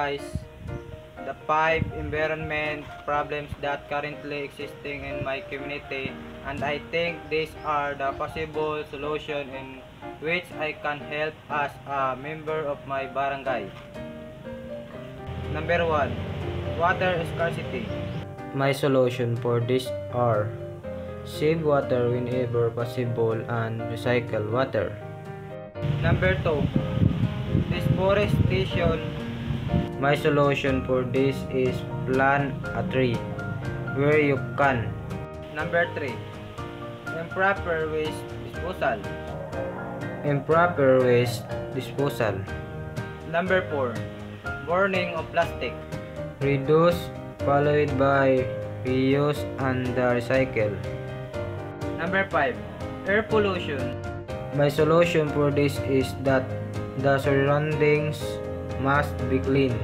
summarize the 5 environment problems that currently existing in my community, and I think these are the possible solution in which I can help as a member of my barangay. Number 1. Water scarcity. My solution for this are save water whenever possible and recycle water. Number 2. Deforestation. My solution for this is plant a tree where you can. Number 3. Improper waste disposal. Improper waste disposal. Number 4. Burning of plastic. Reduce, followed by reuse and recycle. Number 5. Air pollution. My solution for this is that the surroundings must be clean.